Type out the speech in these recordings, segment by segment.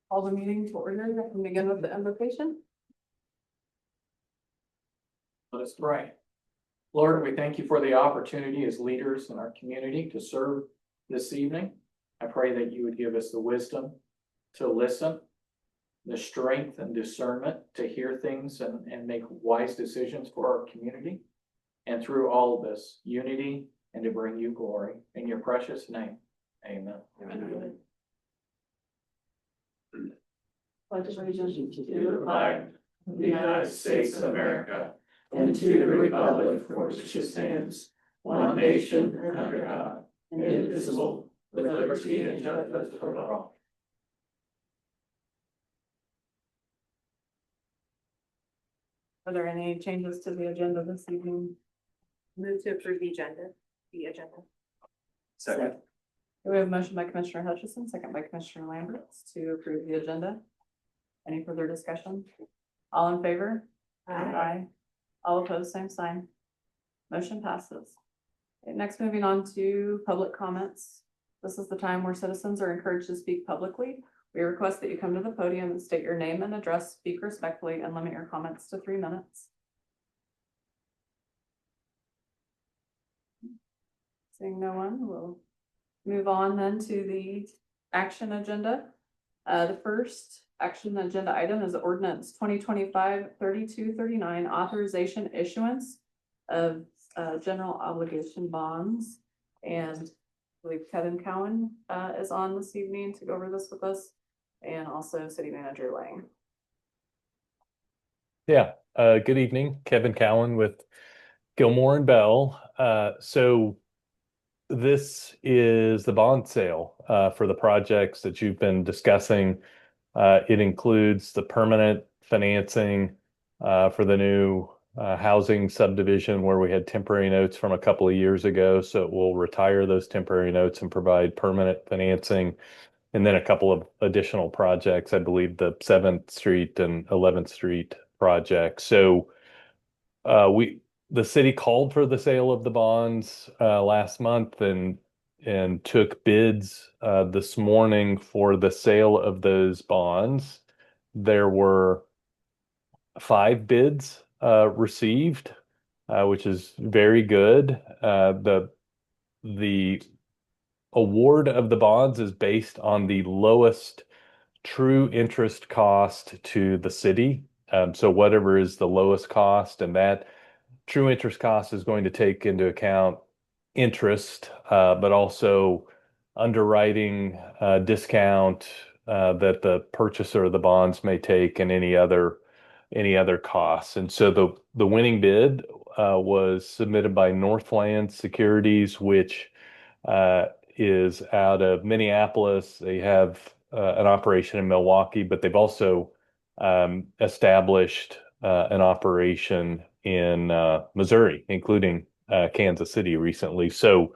Call the meeting to order. I can begin with the invocation. Let us pray. Lord, we thank you for the opportunity as leaders in our community to serve this evening. I pray that you would give us the wisdom to listen, the strength and discernment to hear things and make wise decisions for our community. And through all of this, unity and to bring you glory. In your precious name, amen. Amen. Pledge allegiance to the flag of the United States of America and to the republic for which it stands, one nation under God, indivisible, with liberty and justice for all. Are there any changes to the agenda this evening? Move to approve the agenda. Second. We have a motion by Commissioner Hutchison, second by Commissioner Lambert to approve the agenda. Any further discussion? All in favor? Aye. All opposed, same sign. Motion passes. Okay, next, moving on to public comments. This is the time where citizens are encouraged to speak publicly. We request that you come to the podium and state your name and address, speak respectfully, and limit your comments to 3 minutes. Seeing no one, we'll move on then to the action agenda. The first action agenda item is ordinance 2025-3239, authorization issuance of general obligation bonds. And I believe Kevin Cowan is on this evening to go over this with us, and also City Manager Lang. Yeah, good evening, Kevin Cowan with Gilmore and Bell. So this is the bond sale for the projects that you've been discussing. It includes the permanent financing for the new housing subdivision where we had temporary notes from a couple of years ago. So it will retire those temporary notes and provide permanent financing. And then a couple of additional projects, I believe the 7th Street and 11th Street projects. So the city called for the sale of the bonds last month and took bids this morning for the sale of those bonds. There were 5 bids received, which is very good. The award of the bonds is based on the lowest true interest cost to the city. So whatever is the lowest cost, and that true interest cost is going to take into account interest, but also underwriting discount that the purchaser of the bonds may take, and any other costs. And so the winning bid was submitted by Northland Securities, which is out of Minneapolis. They have an operation in Milwaukee, but they've also established an operation in Missouri, including Kansas City recently. So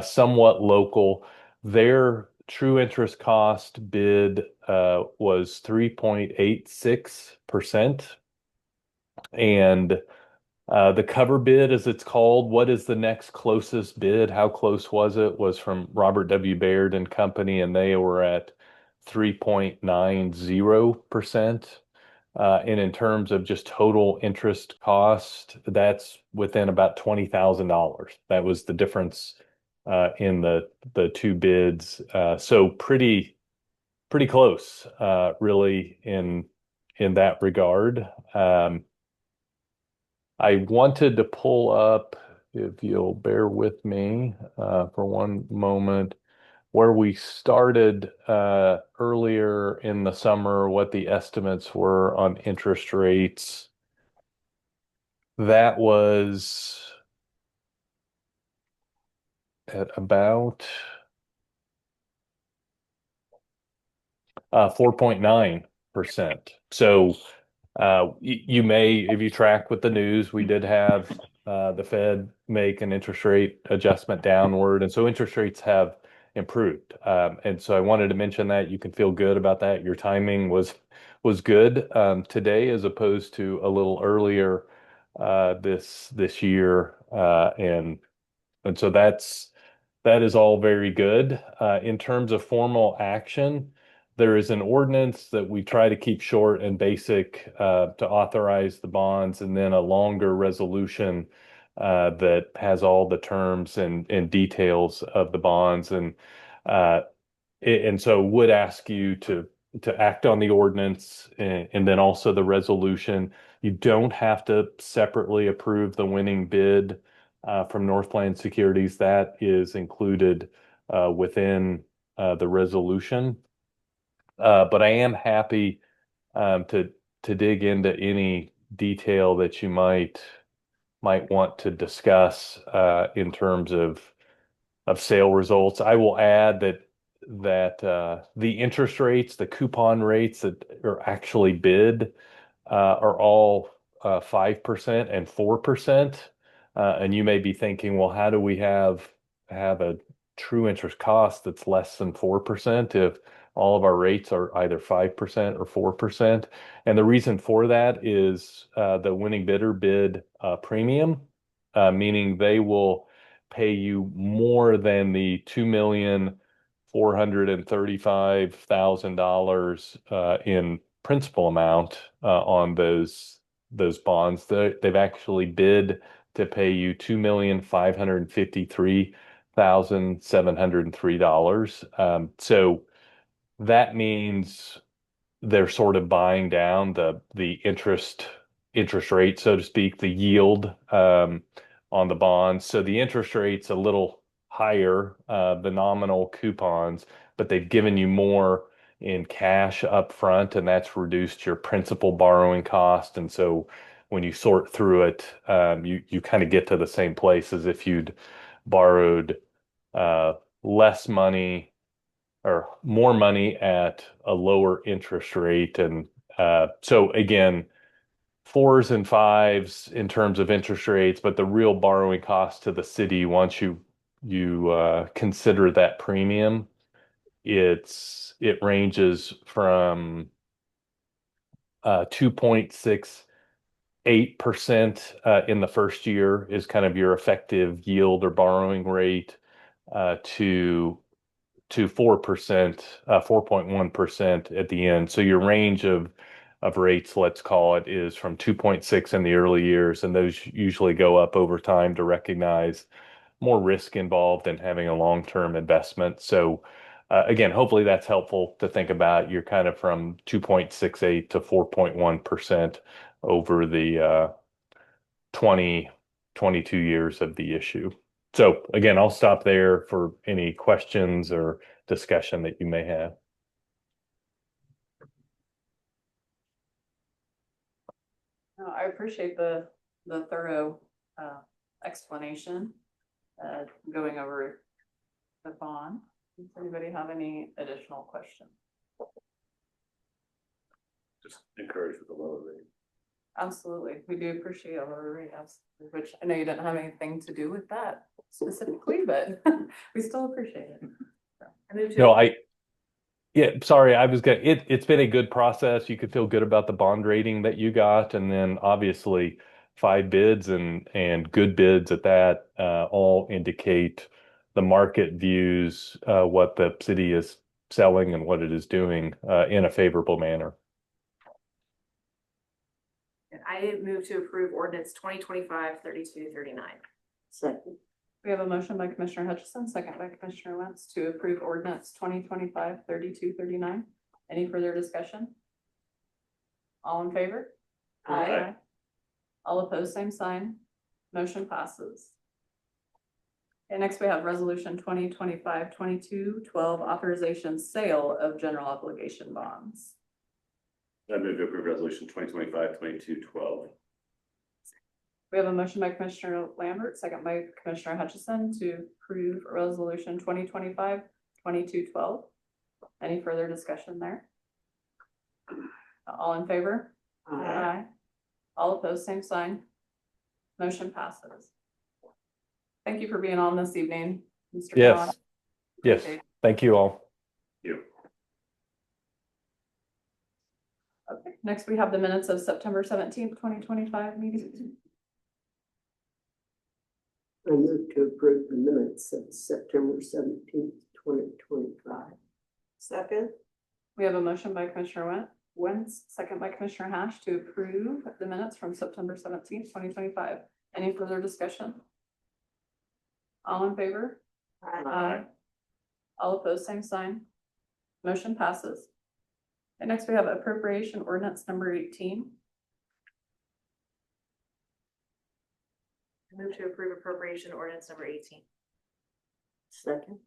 somewhat local. Their true interest cost bid was 3.86%. And the cover bid, as it's called, what is the next closest bid? How close was it? Was from Robert W. Baird and Company, and they were at 3.90%. And in terms of just total interest cost, that's within about $20,000. That was the difference in the 2 bids. So pretty close, really, in that regard. I wanted to pull up, if you'll bear with me for one moment, where we started earlier in the summer, what the estimates were on interest rates. That was at about 4.9%. So you may, if you track with the news, we did have the Fed make an interest rate adjustment downward. And so interest rates have improved. And so I wanted to mention that. You can feel good about that. Your timing was good today, as opposed to a little earlier this year. And And so that is all very good. In terms of formal action, there is an ordinance that we try to keep short and basic to authorize the bonds, and then a longer resolution that has all the terms and details of the bonds. Uh, and so would ask you to act on the ordinance and then also the resolution. You don't have to separately approve the winning bid from Northland Securities. That is included within the resolution. But I am happy to dig into any detail that you might want to discuss in terms of sale results. I will add that the interest rates, the coupon rates that are actually bid are all 5% and 4%. And you may be thinking, well, how do we have a true interest cost that's less than 4% if all of our rates are either 5% or 4%? And the reason for that is the winning bidder bid premium, meaning they will pay you more than the $2,435,000 in principal amount on those bonds. They've actually bid to pay you $2,553,703. So that means they're sort of buying down the interest rate, so to speak, the yield on the bonds. So the interest rate's a little higher, the nominal coupons, but they've given you more in cash up front, and that's reduced your principal borrowing cost. And so when you sort through it, you kind of get to the same place as if you'd borrowed less money or more money at a lower interest rate. And so again, fours and fives in terms of interest rates, but the real borrowing cost to the city, once you consider that premium, it ranges from 2.68% in the first year is kind of your effective yield or borrowing rate to 4%, 4.1% at the end. So your range of rates, let's call it, is from 2.6 in the early years, and those usually go up over time to recognize more risk involved in having a long-term investment. So again, hopefully that's helpful to think about. You're kind of from 2.68 to 4.1% over the 22 years of the issue. So again, I'll stop there for any questions or discussion that you may have. No, I appreciate the thorough explanation, going over the bond. Does anybody have any additional questions? Just encouraged with the lower rate. Absolutely. We do appreciate a lower rate, which I know you didn't have anything to do with that specifically, but we still appreciate it. Yeah, sorry, it's been a good process. You could feel good about the bond rating that you got, and then obviously 5 bids and good bids at that all indicate the market views what the city is selling and what it is doing in a favorable manner. I move to approve ordinance 2025-3239. Second. We have a motion by Commissioner Hutchison, second by Commissioner Wentz to approve ordinance 2025-3239. Any further discussion? All in favor? Aye. All opposed, same sign. Motion passes. And next we have resolution 2025-2212, authorization sale of general obligation bonds. I move to approve resolution 2025-2212. We have a motion by Commissioner Lambert, second by Commissioner Hutchison to approve resolution 2025-2212. Any further discussion there? All in favor? Aye. All opposed, same sign. Motion passes. Thank you for being on this evening, Mr. Cowan. Yes. Thank you all. Okay, next we have the minutes of September 17th, 2025 meeting. I move to approve the minutes of September 17th, 2025. Second. We have a motion by Commissioner Wentz, second by Commissioner Hash to approve the minutes from September 17th, 2025. Any further discussion? All in favor? Aye. All opposed, same sign. Motion passes. And next we have appropriation ordinance number 18. I move to approve appropriation ordinance number 18. Second.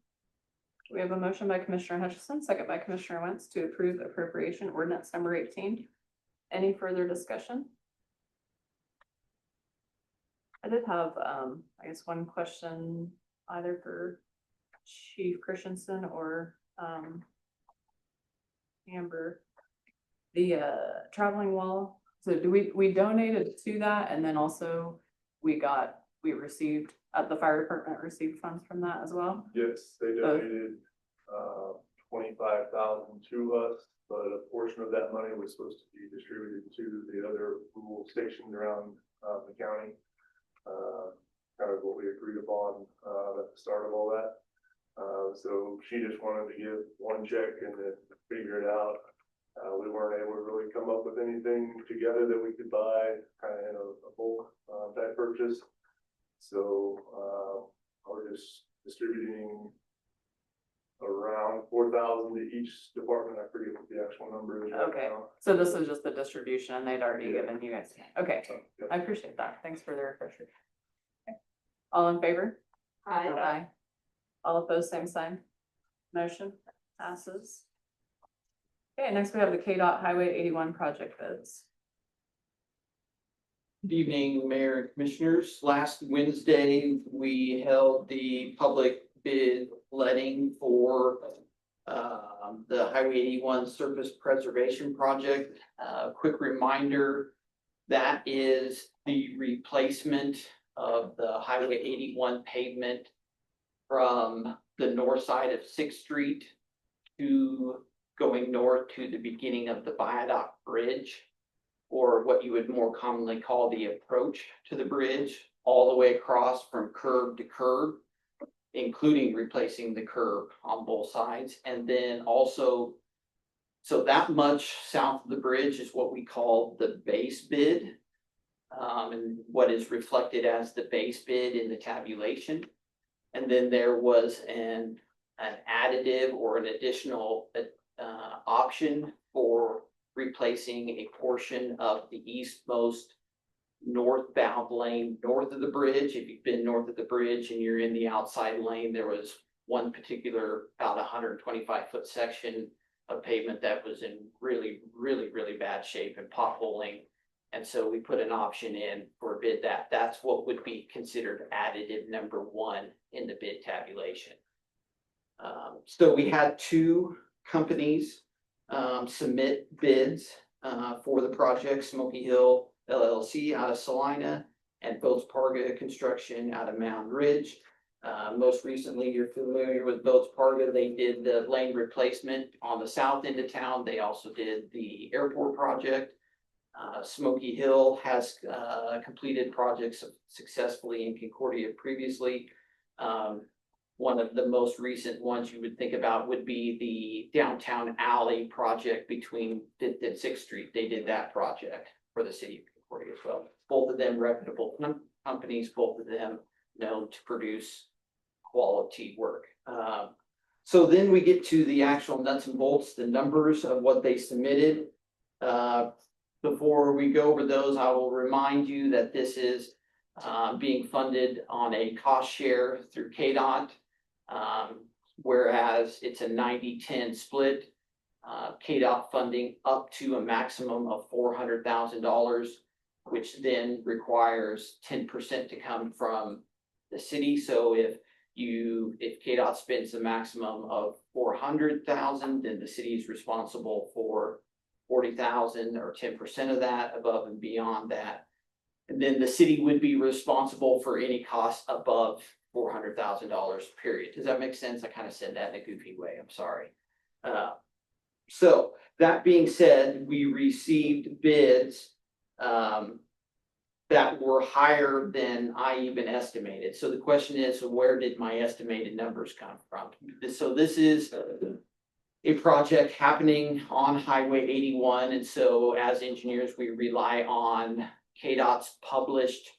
We have a motion by Commissioner Hutchison, second by Commissioner Wentz to approve appropriation ordinance number 18. Any further discussion? I did have, I guess one question either for Chief Christensen or, Amber. The, traveling wall, so do we donated to that and then also we received, the fire department received funds from that as well? Yes, they donated, 25,000 to us, but a portion of that money was supposed to be distributed to the other rural stations around, the county. Kind of what we agreed upon, at the start of all that. So she just wanted to give one check and then figure it out. We weren't able to really come up with anything together that we could buy, kind of in a bulk, type purchase. So, we're just distributing around 4,000 to each department. I forget what the actual number is right Okay, now. so this is just the distribution and they'd already Yeah. given you guys, okay, Yeah. I appreciate that, thanks for the refresher. Okay. All in favor? Aye. All opposed, same sign. Motion passes. Okay, next we have the KDOT Highway 81 project bids. Good evening, Mayor and Commissioners. Last Wednesday, we held the public bid letting for the Highway 81 Surface Preservation Project. Quick reminder, that is the replacement of the Highway 81 pavement from the north side of 6th Street to going north to the beginning of the Viaduct Bridge, or what you would more commonly call the approach to the bridge, all the way across from curb to curb, including replacing the curb on both sides. And then also, so that much south of the bridge is what we call the base bid, and what is reflected as the base bid in the tabulation. And then there was an additive or an additional option for replacing a portion of the eastmost northbound lane north of the bridge. If you've been north of the bridge and you're in the outside lane, there was one particular about 125-foot section of pavement that was in really bad shape and potholing. And so we put an option in for a bid that's what would be considered additive number 1 in the bid tabulation. So we had 2 companies submit bids for the project: Smoky Hill LLC out of Salina and Boats Parga Construction out of Mound Ridge. Most recently, you're familiar with Boats Parga. They did the lane replacement on the south end of town. They also did the airport project. Smoky Hill has completed projects successfully in Concordia previously. One of the most recent ones you would think about would be the downtown alley project between 5th and 6th Street. They did that project for the city of Concordia as well. Both of them reputable companies, both of them known to produce quality work. So then we get to the actual nuts and bolts, the numbers of what they submitted. Before we go over those, I will remind you that this is being funded on a cost share through KDOT. Whereas it's a 90-10 split, KDOT funding up to a maximum of $400,000, which then requires 10% to come from the city. So if KDOT spends a maximum of $400,000, then the city is responsible for $40,000 or 10% of that above and beyond that. And then the city would be responsible for any costs above $400,000, period. Does that make sense? I kind of said that in a goofy way. I'm sorry. So that being said, we received bids that were higher than I even estimated. So the question is, where did my estimated numbers come from? So this is a project happening on Highway 81. And so as engineers, we rely on KDOT's published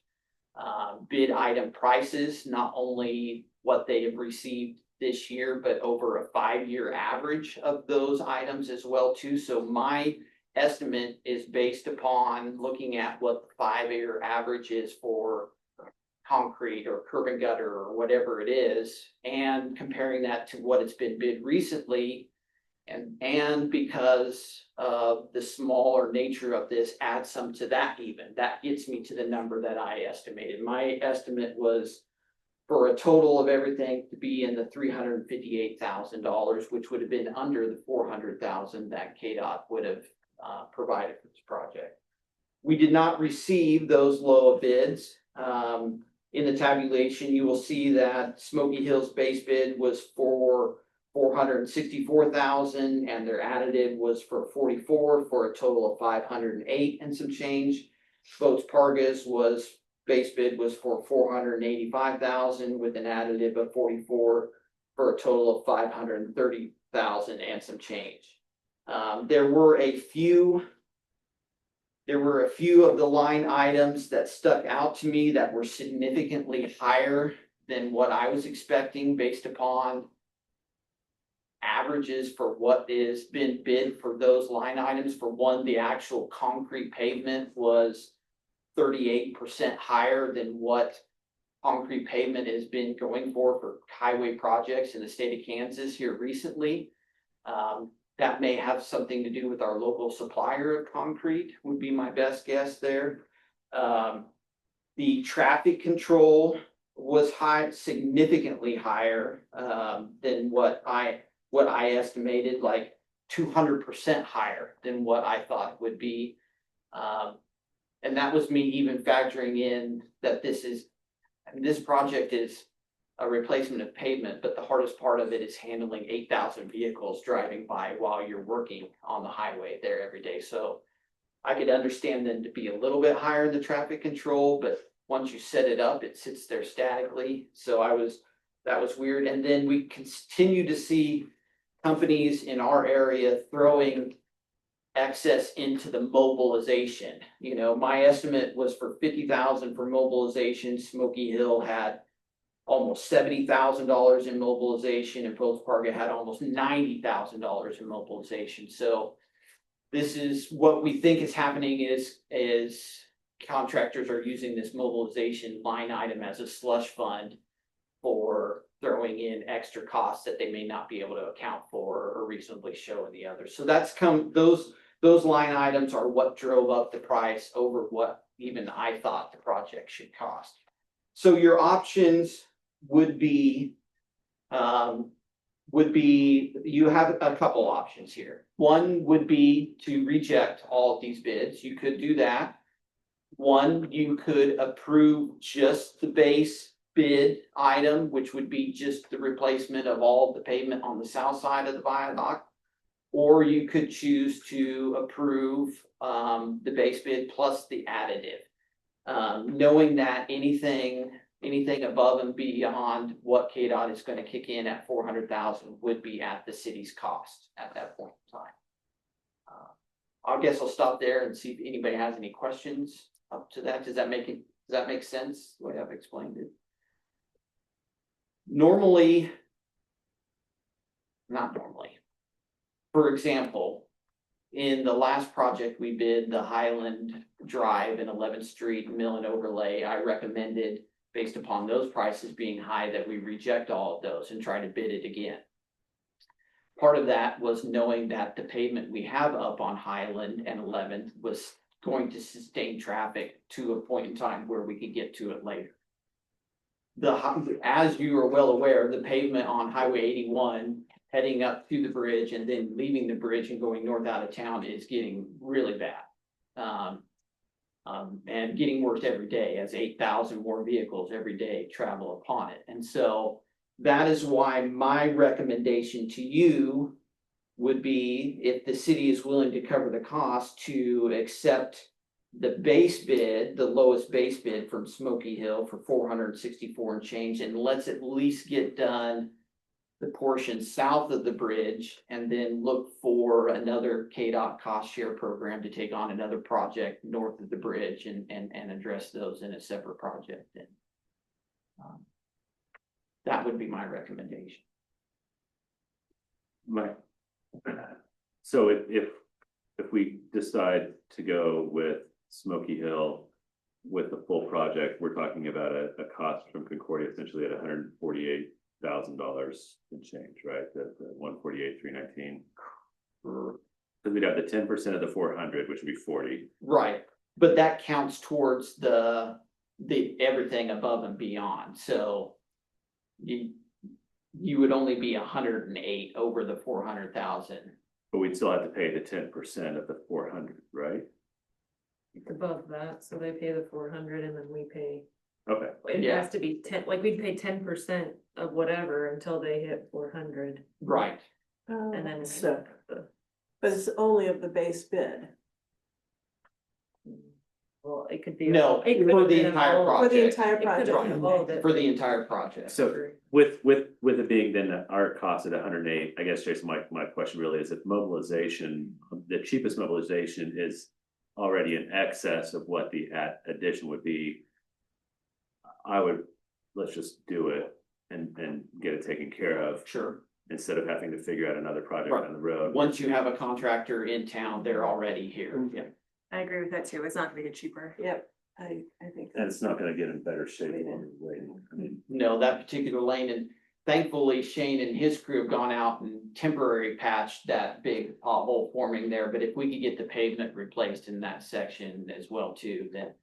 bid item prices, not only what they have received this year, but over a 5-year average of those items as well too. So my estimate is based upon looking at what the 5-year average is for concrete or curb and gutter or whatever it is, and comparing that to what it's been bid recently. And because of the smaller nature of this, add some to that even. That gets me to the number that I estimated. My estimate was for a total of everything to be in the $358,000, which would have been under the $400,000 that KDOT would have provided for this project. We did not receive those low bids. In the tabulation, you will see that Smoky Hill's base bid was for $464,000, and their additive was for 44, for a total of 508 and some change. Votes Pargas was base bid was for 485,000 with an additive of 44 for a total of 530,000 and some change. There were a few of the line items that stuck out to me that were significantly higher than what I was expecting based upon averages for what is been bid for those line items. For one, the actual concrete pavement was 38% higher than what concrete pavement has been going for highway projects in the state of Kansas here recently. That may have something to do with our local supplier of concrete, would be my best guess there. The traffic control was significantly higher than what I estimated, like 200% higher than what I thought it would be. And that was me even factoring in that this project is a replacement of pavement, but the hardest part of it is handling 8,000 vehicles driving by while you're working on the highway there every day. So I could understand them to be a little bit higher in the traffic control, but once you set it up, it sits there statically. So that was weird. And then we continue to see companies in our area throwing excess into the mobilization. You know, my estimate was for 50,000 for mobilization. Smoky Hill had almost $70,000 in mobilization, and Post Parga had almost $90,000 in mobilization. So this is what we think is happening is contractors are using this mobilization line item as a slush fund for throwing in extra costs that they may not be able to account for or reasonably show in the others. So those line items are what drove up the price over what even I thought the project should cost. So your options would be you have a couple options here. One would be to reject all of these bids. You could do that. One, you could approve just the base bid item, which would be just the replacement of all of the pavement on the south side of the viaduct. Or you could choose to approve the base bid plus the additive, knowing that anything above and beyond what KDOT is going to kick in at 400,000 would be at the city's cost at that point in time. I guess I'll stop there and see if anybody has any questions up to that. Does that make sense the way I've explained it? Not normally. For example, in the last project we bid, the Highland Drive and 11th Street mill and overlay, I recommended, based upon those prices being high, that we reject all of those and try to bid it again. Part of that was knowing that the pavement we have up on Highland and 11th was going to sustain traffic to a point in time where we could get to it later. As you are well aware, the pavement on Highway 81 heading up to the bridge and then leaving the bridge and going north out of town is getting really bad. And getting worse every day as 8,000 more vehicles every day travel upon it. And so that is why my recommendation to you would be, if the city is willing to cover the cost, to accept the base bid, the lowest base bid from Smoky Hill for 464 and change, and let's at least get done the portion south of the bridge, and then look for another KDOT cost share program to take on another project north of the bridge and address those in a separate project. And that would be my recommendation. So if we decide to go with Smoky Hill with the full project, we're talking about a cost from Concordia essentially at $148,000 and change, right? The 148,319. Because we'd have the 10% of the 400, which would be 40. Right, but that counts towards the everything above and beyond, so you would only be 108 over the 400,000. But we'd still have to pay the 10% of the 400, right? It's above that, so they pay the 400 and then we pay, Okay. it Yeah. has to be 10, like we'd pay 10% of whatever until they hit 400. Right, And then. So- But it's only of the base bid. Well, it could be. No, it could for have the been entire all- For the Project. entire It could have project. been all of it. for the entire project. So with it being then our cost at 108, I guess, Jason, my question really is if mobilization, the cheapest mobilization is already in excess of what the addition would be, let's just do it and get it taken care of Sure, instead of having to figure out another project Right. down the road. once you have a contractor in town, they're already here. Yeah. I agree with that too. It's not gonna get cheaper. Yep, I think. And it's not gonna get in better shape while we're waiting. I mean, No, that particular lane, and thankfully Shane and his crew have gone out and temporary patched that big pothole forming there, but if we could get the pavement replaced in that section as well too, then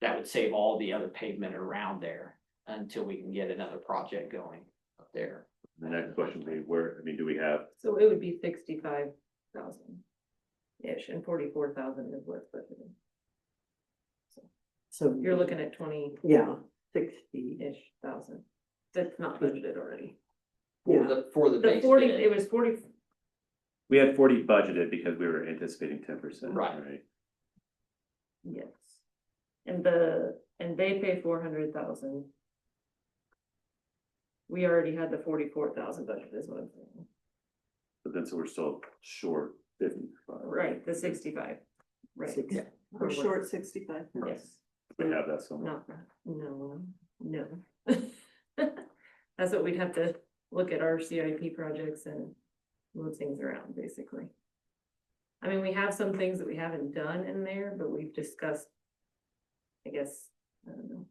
that would save all the other pavement around there until we can get another project going up there. the next question would be do we have, So it would be 65,000. Ish, and 44,000 is what's budgeted. So You're looking at 20-ish yeah, 60. thousand. That's not budgeted already. For the The base 40, bid. it was 40, we had 40 budgeted because we were anticipating 10%. Right. yes. And they pay 400,000. We already had the 44,000 budget is what I'm saying. But then so we're still short 55. Right, the 65, right, Six. Yeah. We're short 65. yes. We have that somewhere. No. That's what we'd have to look at our CIP projects and move things around, basically. I mean, we have some things that we haven't done in there, but we've discussed, I guess, I don't know.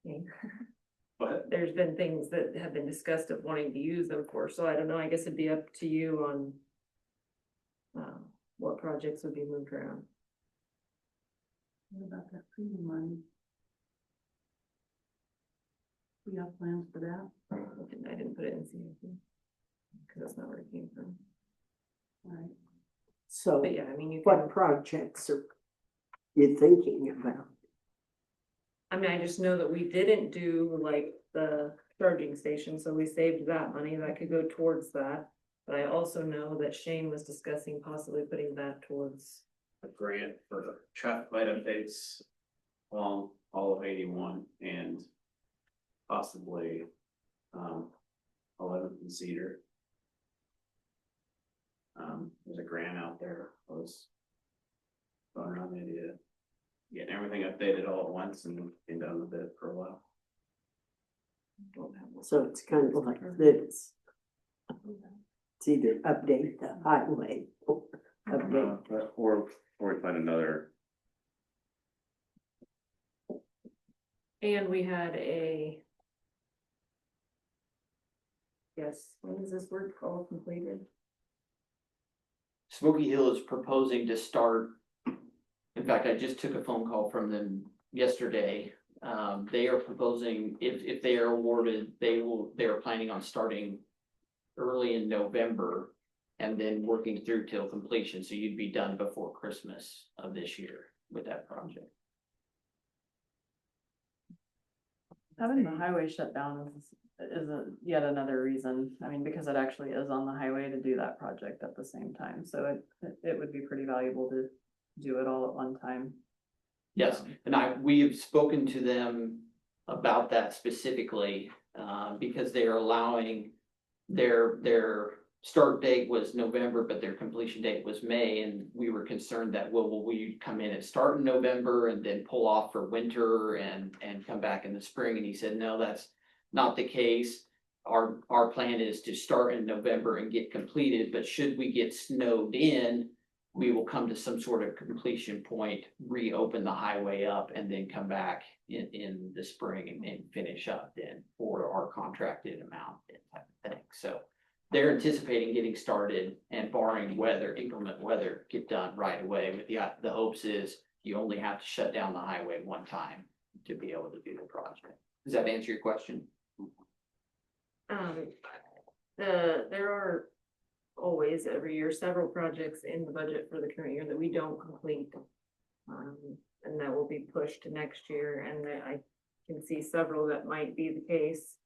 Yeah. But There's been things that have been discussed of wanting to use them for, so I don't know, I guess it'd be up to you on what projects would be moved around. What about that premium money? We have plans for that? I didn't put it in CIP, because that's not where it came from. Right. So But yeah, I mean, you what can, projects are you thinking about? I mean, I just know that we didn't do like the charging station, so we saved that money, that could go towards that. But I also know that Shane was discussing possibly putting that towards, a grant for traffic light updates along all of 81 and possibly 11th and Cedar. There's a grant out there. I was going around the idea of getting everything updated all at once and being done with it for a while. don't have. So it's kind of like this. It's either update the highway or update. Or we find another. And we had yes, when is this work all completed? Smoky Hill is proposing to start. In fact, I just took a phone call from them yesterday. They are proposing, if they are awarded, they are planning on starting early in November and then working through till completion. So you'd be done before Christmas of this year with that project. Having the highway shut down is yet another reason, I mean, because it actually is on the highway to do that project at the same time, so it would be pretty valuable to do it all at one time. Yes, and we have spoken to them about that specifically, because they are allowing their start date was November, but their completion date was May, and we were concerned that, will we come in and start in November and then pull off for winter and come back in the spring? And he said, no, that's not the case. Our plan is to start in November and get completed, but should we get snowed in, we will come to some sort of completion point, reopen the highway up, and then come back in the spring and finish up then for our contracted amount and type of thing. So they're anticipating getting started and barring weather, inclement weather, get done right away. With the hopes is you only have to shut down the highway one time to be able to do the project. Does that answer your question? There are always every year several projects in the budget for the current year that we don't complete. And that will be pushed to next year, and that I can see several that might be the case.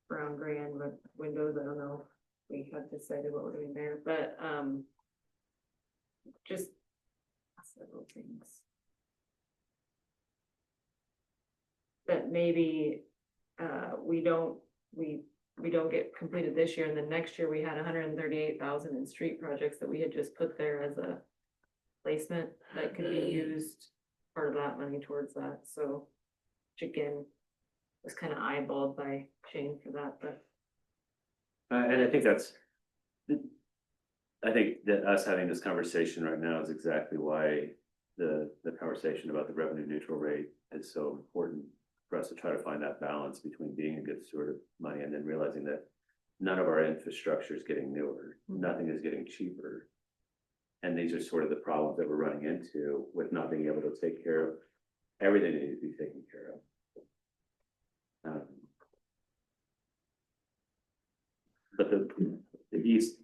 Brown Grand windows, I don't know if we have decided what we're doing there, but just several things that maybe we don't get completed this year, and then next year we had 138,000 in street projects that we had just put there as a placement that could be used, part of that money towards that. So which again was kind of eyeballed by Shane for that, but And I think that us having this conversation right now is exactly why the conversation about the revenue neutral rate is so important for us to try to find that balance between being a good steward of money and then realizing that none of our infrastructure is getting newer, nothing is getting cheaper. And these are sort of the problems that we're running into with not being able to take care of everything that needs to be taken care of. But the east,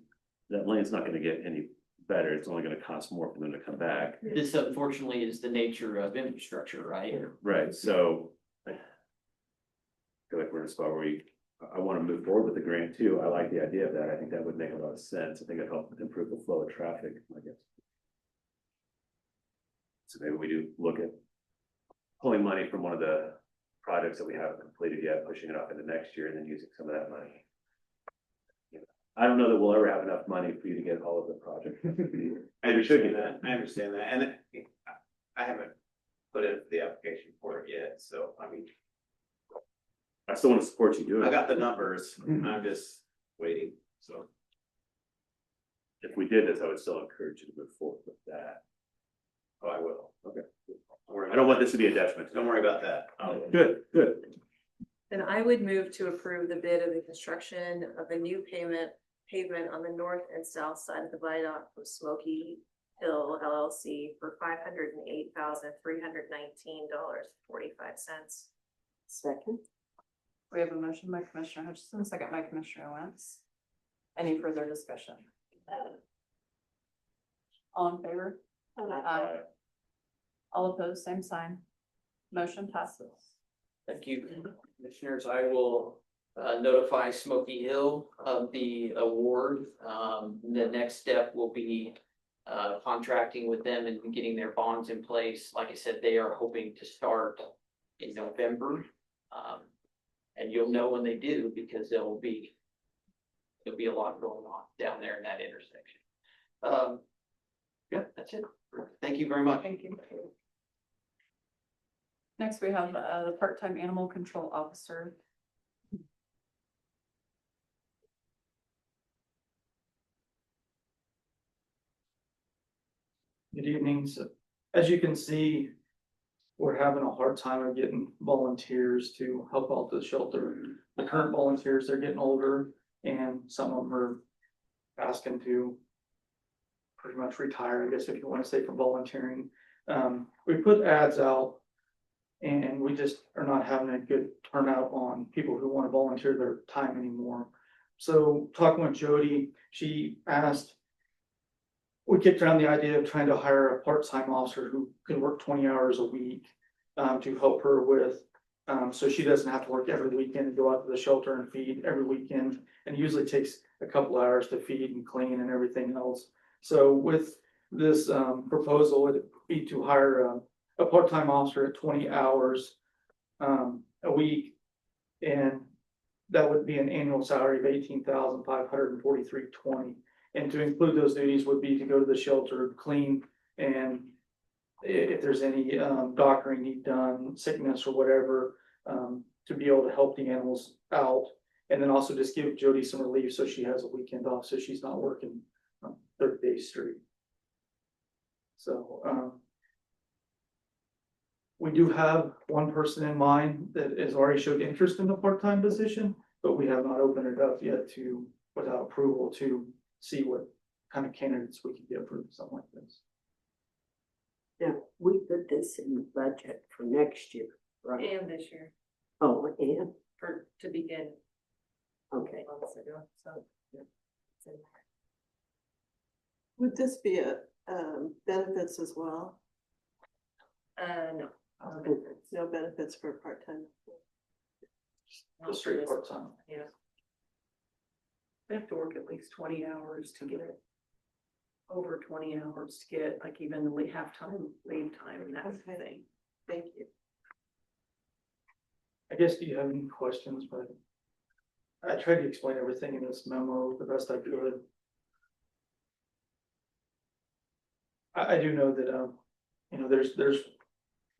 that lane's not going to get any better. It's only going to cost more for them to come back. This unfortunately is the nature of infrastructure, right? Right. So I feel like we're in a spot where I want to move forward with the grant too. I like the idea of that. I think that would make a lot of sense. I think it'd help improve the flow of traffic, I guess. So maybe we do look at pulling money from one of the projects that we haven't completed yet, pushing it up into next year and then using some of that money. I don't know that we'll ever have enough money for you to get all of the projects. I understand that, and I haven't put in the application for it yet, so I mean, I still want to support you doing I it. got the numbers, I'm just waiting, so. If we did this, I would still encourage you to move forward with that. Oh, I will. Okay. I don't want this to be a detriment. Don't worry about that. Good, good. Then I would move to approve the bid of the construction of a new pavement on the north and south side of the viaduct from Smoky Hill LLC for $508,319.45. Second. We have a motion by Commissioner Hutchison, second by Commissioner Wentz. Any further discussion? All in favor? Aye. All opposed, same sign. Motion passes. Thank you, commissioners. I will notify Smoky Hill of the award. The next step will be contracting with them and getting their bonds in place. Like I said, they are hoping to start in November. And you'll know when they do because there'll be a lot going on down there in that intersection. Yeah, that's it. Thank you very much. Thank you. Next, we have the part-time animal control officer. Good evening. So as you can see, we're having a hard time of getting volunteers to help out the shelter. The current volunteers, they're getting older and some of them are asking to pretty much retire, I guess, if you want to say, from volunteering. We put ads out and we just are not having a good turnout on people who want to volunteer their time anymore. So talking with Jody, she asked, we kicked around the idea of trying to hire a part-time officer who can work 20 hours a week to help her with, so she doesn't have to work every weekend and go out to the shelter and feed every weekend. And it usually takes a couple hours to feed and clean and everything else. So with this proposal, it be to hire a part-time officer at 20 hours a week. And that would be an annual salary of $18,543.20. And to include those duties would be to go to the shelter, clean, and if there's any doctoring need done, sickness or whatever, to be able to help the animals out. And then also just give Jody some relief so she has a weekend off, so she's not working 30 days straight. So we do have one person in mind that has already showed interest in the part-time position, but we have not opened it up yet to, without approval, to see what kind of candidates we can get approved, something like this. Now, we put this in the budget for next year, right? And this year, Oh, and, to begin. okay. Months ago, so. Yeah, it's in there. Would this be a, benefits as well? No. No benefits for part-time? not Just for straight this. part-time. Yeah. They have to work at least 20 hours to get it. Over 20 hours to get like even half-time leave time and that Okay. thing. Thank you. I guess, do you have any questions? But I tried to explain everything in this memo the best I could. I do know that, you know, there's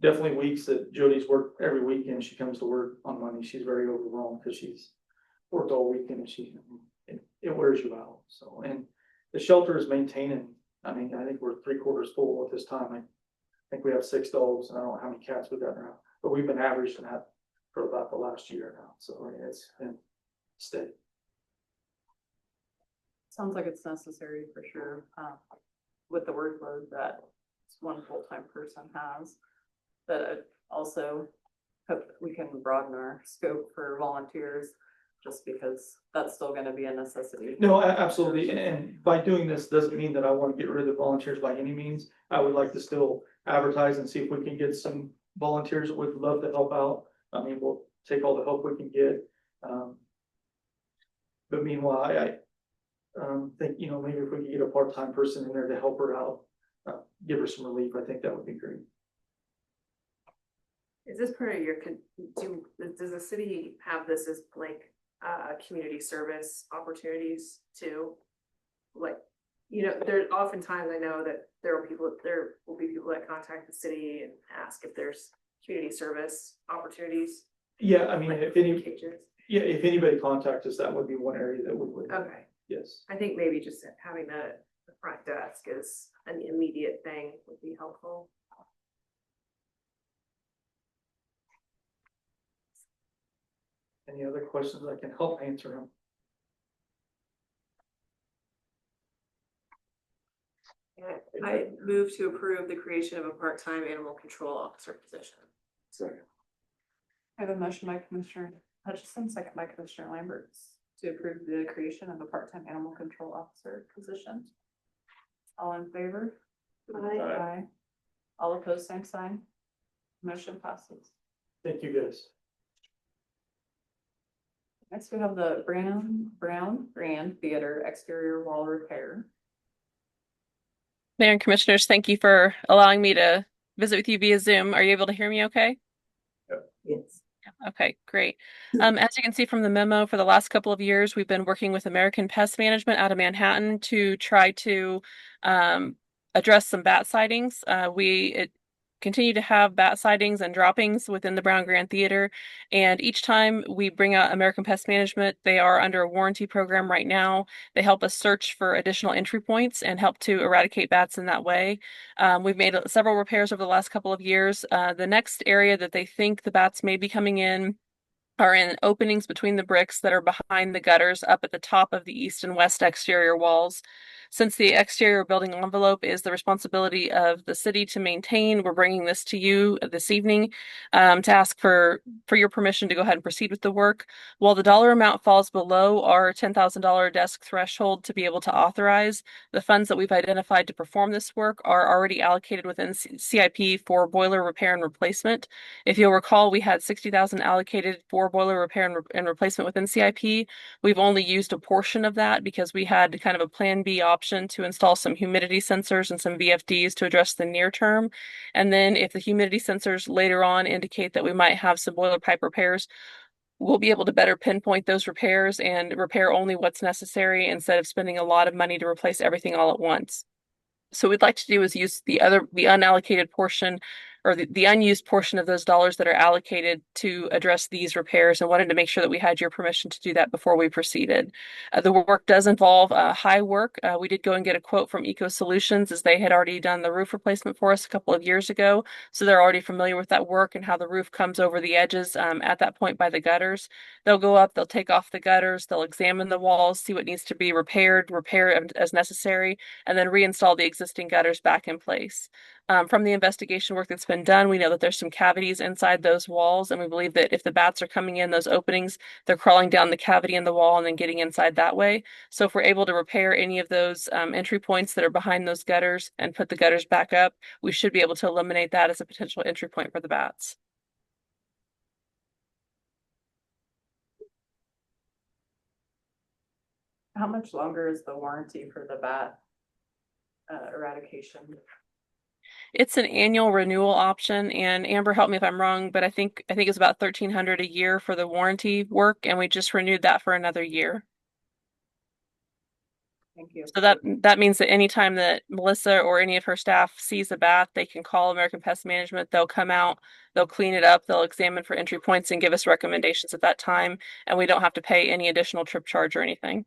definitely weeks that Jody's worked every weekend. She comes to work on Monday. She's very overwhelmed because she's worked all weekend and it wears you out. So, and the shelter is maintaining, I mean, I think we're 3/4 full at this time. I think we have 6 dogs and I don't know how many cats we've got now, but we've been averaging that for about the last year now. So it's been steady. Sounds like it's necessary for sure, with the workload that one full-time person has. But also hope that we can broaden our scope for volunteers, just because that's still gonna be a necessity. No, absolutely. And by doing this doesn't mean that I want to get rid of the volunteers by any means. I would like to still advertise and see if we can get some volunteers that would love to help out. I mean, we'll take all the help we can get. But meanwhile, I think, you know, maybe if we could get a part-time person in there to help her out, give her some relief, I think that would be great. Is this part of your, does the city have this as like, community service opportunities too? Like, you know, there oftentimes I know that there will be people that contact the city and ask if there's community service opportunities. Yeah, I mean, Like if any, cages. yeah, if anybody contacts us, that would be one area that we would, Okay, yes. I think maybe just having the front desk is an immediate thing would be helpful. Any other questions I can help answer them? I move to approve the creation of a part-time animal control officer position. Second. I have a motion by Commissioner Hutchison, second by Commissioner Lambert, to approve the creation of a part-time animal control officer position. All in favor? Aye. All opposed, same sign. Motion passes. Thank you, guys. Next, we have the Brown Grand Theater exterior wall repair. Mayor and Commissioners, thank you for allowing me to visit with you via Zoom. Are you able to hear me okay? Yes. Okay, great. As you can see from the memo, for the last couple of years, we've been working with American Pest Management out of Manhattan to try to address some bat sightings. We continue to have bat sightings and droppings within the Brown Grand Theater, and each time we bring out American Pest Management, they are under a warranty program right now. They help us search for additional entry points and help to eradicate bats in that way. We've made several repairs over the last couple of years. The next area that they think the bats may be coming in are in openings between the bricks that are behind the gutters up at the top of the east and west exterior walls. Since the exterior building envelope is the responsibility of the city to maintain, we're bringing this to you this evening to ask for your permission to go ahead and proceed with the work. While the dollar amount falls below our $10,000 desk threshold to be able to authorize, the funds that we've identified to perform this work are already allocated within CIP for boiler repair and replacement. If you'll recall, we had $60,000 allocated for boiler repair and replacement within CIP. We've only used a portion of that because we had kind of a plan B option option to install some humidity sensors and some VFDs to address the near term. And then if the humidity sensors later on indicate that we might have some boiler pipe repairs, we'll be able to better pinpoint those repairs and repair only what's necessary instead of spending a lot of money to replace everything all at once. So what we'd like to do is use the unallocated portion or the unused portion of those dollars that are allocated to address these repairs, and wanted to make sure that we had your permission to do that before we proceeded. The work does involve high work. We did go and get a quote from Eco Solutions, as they had already done the roof replacement for us a couple of years ago. So they're already familiar with that work and how the roof comes over the edges at that point by the gutters. They'll go up, they'll take off the gutters, they'll examine the walls, see what needs to be repaired, repair as necessary, and then reinstall the existing gutters back in place. From the investigation work that's been done, we know that there's some cavities inside those walls, and we believe that if the bats are coming in those openings, they're crawling down the cavity in the wall and then getting inside that way. So if we're able to repair any of those entry points that are behind those gutters and put the gutters back up, we should be able to eliminate that as a potential entry point for the bats. How much longer is the warranty for the bat eradication? It's an annual renewal option, and Amber, help me if I'm wrong, but I think it's about $1,300 a year for the warranty work, and we just renewed that for another year. Thank you. So that means that anytime that Melissa or any of her staff sees a bat, they can call American Pest Management. They'll come out, they'll clean it up, they'll examine for entry points and give us recommendations at that time, and we don't have to pay any additional trip charge or anything.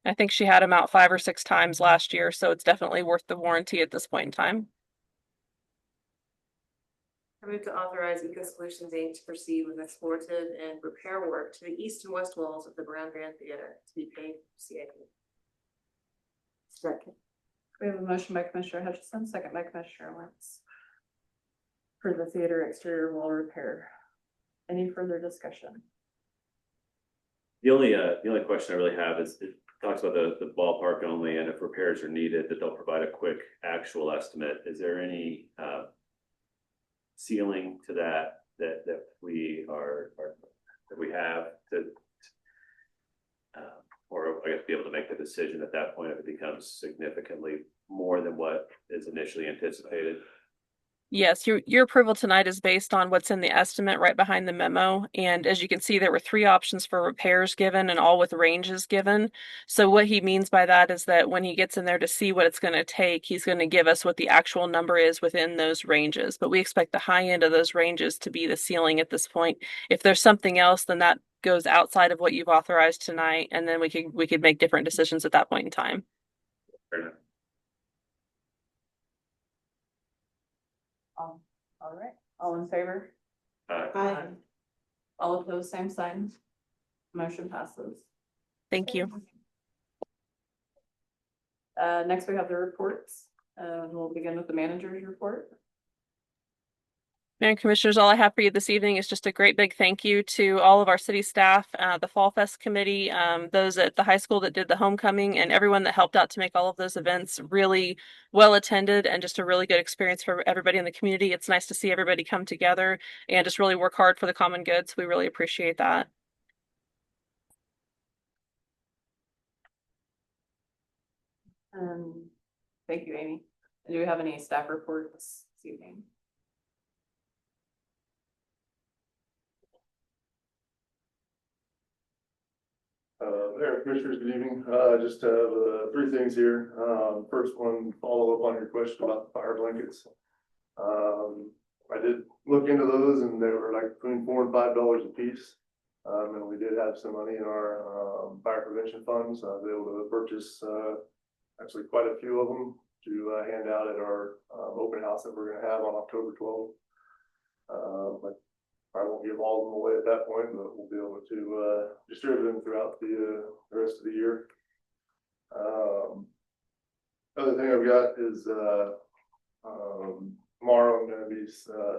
I think she had them out 5 or 6 times last year, so it's definitely worth the warranty at this point in time. I move to authorize Eco Solutions Inc. to proceed with explorative and repair work to the east and west walls of the Brown Grand Theater to be paid CIP. Second. We have a motion by Commissioner Hutchison, second by Commissioner Wentz, for the theater exterior wall repair. Any further discussion? The only question I really have is, it talks about the ballpark only, and if repairs are needed, that they'll provide a quick actual estimate. Is there any ceiling to that we have to or I guess be able to make the decision at that point if it becomes significantly more than what is initially anticipated? Yes, your approval tonight is based on what's in the estimate right behind the memo. And as you can see, there were 3 options for repairs given and all with ranges given. So what he means by that is that when he gets in there to see what it's going to take, he's going to give us what the actual number is within those ranges. But we expect the high end of those ranges to be the ceiling at this point. If there's something else, then that goes outside of what you've authorized tonight, and then we could make different decisions at that point in time. Fair enough. All right, all in favor? Aye. All opposed, same sign. Motion passes. Thank you. Next we have the reports. We'll begin with the manager's report. Mayor and Commissioners, all I have for you this evening is just a great big thank you to all of our city staff, the Fall Fest committee, those at the high school that did the homecoming, and everyone that helped out to make all of those events really well attended and just a really good experience for everybody in the community. It's nice to see everybody come together and just really work hard for the common good. So we really appreciate that. Thank you, Amy. Do we have any staff reports this evening? Mayor and Commissioners, good evening. Just have 3 things here. First one, follow up on your question about the fire blankets. I did look into those, and they were like between $4 and $5 a piece. And we did have some money in our fire prevention funds. I was able to purchase actually quite a few of them to hand out at our open house that we're going to have on October 12th. But I won't give all of them away at that point, but we'll be able to distribute them throughout the rest of the year. Other thing I've got is tomorrow I'm going to be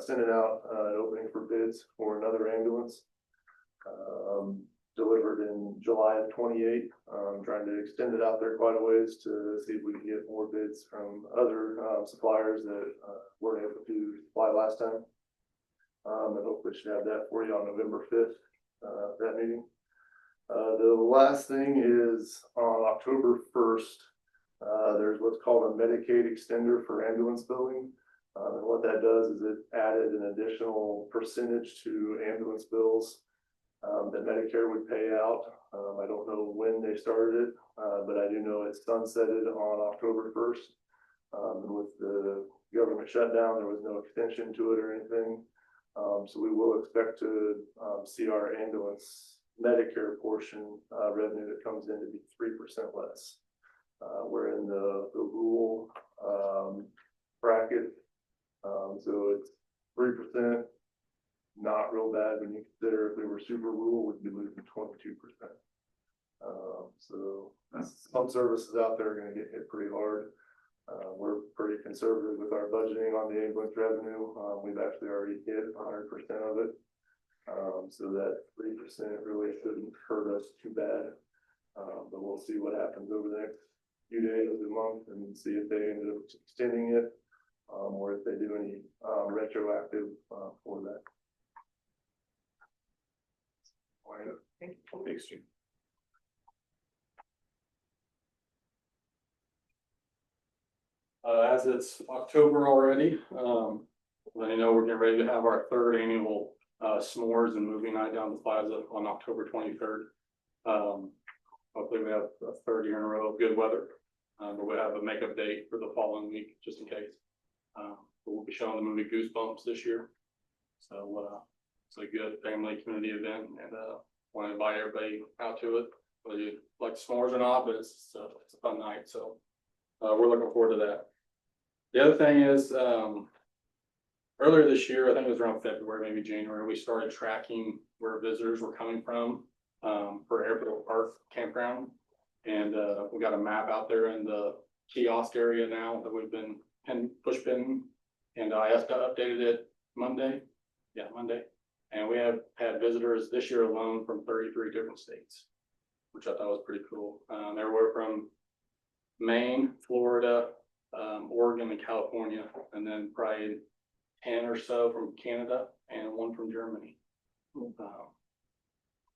sending out an opening for bids for another ambulance delivered in July of 28. I'm trying to extend it out there quite a ways to see if we can get more bids from other suppliers that weren't able to supply last time. And hopefully should have that for you on November 5th, that meeting. The last thing is on October 1st, there's what's called a Medicaid extender for ambulance billing. And what that does is it added an additional percentage to ambulance bills that Medicare would pay out. I don't know when they started it, but I do know it's sunsetted on October 1st. And with the government shutdown, there was no extension to it or anything. So we will expect to see our ambulance Medicare portion revenue that comes in to be 3% less. We're in the rural bracket. So it's 3%, not real bad when you consider if we were super rural, we'd be losing 22%. So some services out there are going to get hit pretty hard. We're pretty conservative with our budgeting on the ambulance revenue. We've actually already hit 100% of it. So that 3% really shouldn't hurt us too bad. But we'll see what happens over the next few days of the month and see if they ended up extending it, or if they do any retroactive for that. Thanks, Jim. As it's October already, let you know we're getting ready to have our third annual s'mores and movie night down the plaza on October 23rd. Hopefully we have a third year in a row of good weather. But we'll have a makeup date for the following week, just in case. But we'll be showing the movie Goosebumps this year. So it's a good family community event, and want to invite everybody out to it, whether you like s'mores or not, but it's a fun night. So we're looking forward to that. The other thing is, earlier this year, I think it was around February, maybe January, we started tracking where visitors were coming from for Airport Park Campground. And we got a map out there in the kiosk area now that we've been push pinning. And I updated it Monday. Yeah, Monday. And we have had visitors this year alone from 33 different states, which I thought was pretty cool. Everywhere from Maine, Florida, Oregon, and California, and then probably 10 or so from Canada and one from Germany.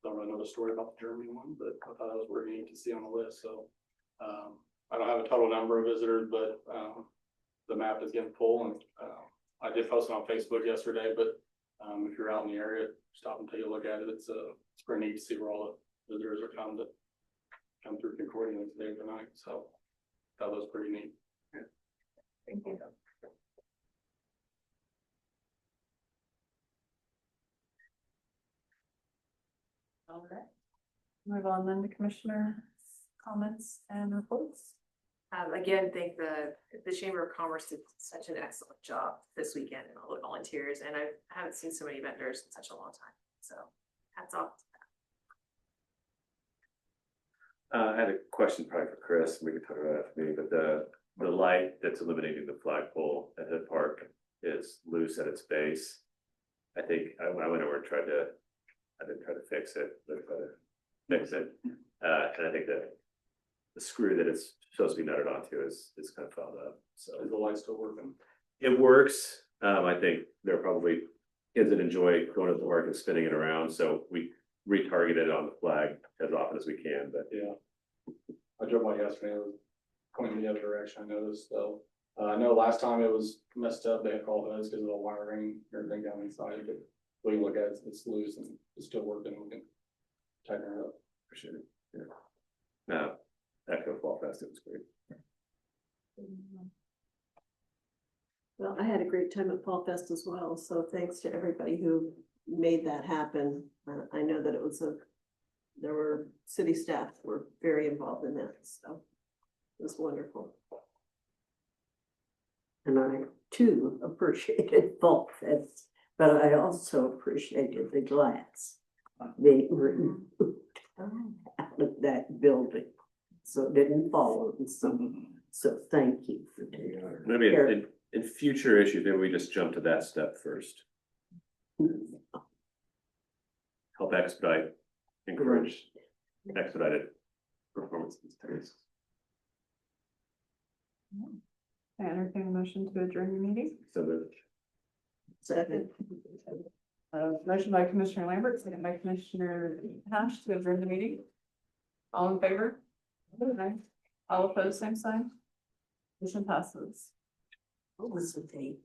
Don't really know the story about the Germany one, but I thought that was very neat to see on the list. So I don't have a total number of visitors, but the map is getting full, and I did post it on Facebook yesterday. But if you're out in the area, stop and take a look at it. It's pretty neat to see where all the visitors are come through Concordia today or tonight. So that was pretty neat. Yeah. Thank you. All right. Move on then to commissioner comments and reports. Again, thank the Chamber of Commerce did such an excellent job this weekend, and all the volunteers, and I haven't seen so many vendors in such a long time. So hats off. I had a question probably for Chris. We can talk about it after me, but the light that's eliminating the flagpole at the park is loose at its base. I think I went over and I didn't try to fix it, but try to fix it. And I think that the screw that it's supposed to be nutted onto is kind of fouled up. So Is the light still working? it works. I think there are probably kids that enjoy going to the park and spinning it around. So we retarget it on the flag as often as we can. But Yeah. I drove by yesterday, it was pointing the other direction, I noticed. So I know last time it was messed up, they had called us because of the wiring, everything down inside, but we can look at it, it's loose and it's still working, we can tighten it up. appreciate it. Yeah. Now, Echo Fall Fest, it was great. Well, I had a great time at Fall Fest as well, so thanks to everybody who made that happen. I know that there were city staff that were very involved in that, so it was wonderful. And I too appreciated Fall Fest, but I also appreciated the glass being removed out of that building, so it didn't fall on someone. So thank you for doing that. Maybe in future issues, maybe we just jump to that step first. Help expedite, encourage expedited performance. I entertain a motion to adjourn the meeting. So that Second. Motion by Commissioner Lambert, second by Commissioner Hash to adjourn the meeting. All in favor? Aye. All opposed, same sign. Motion passes. What was the date?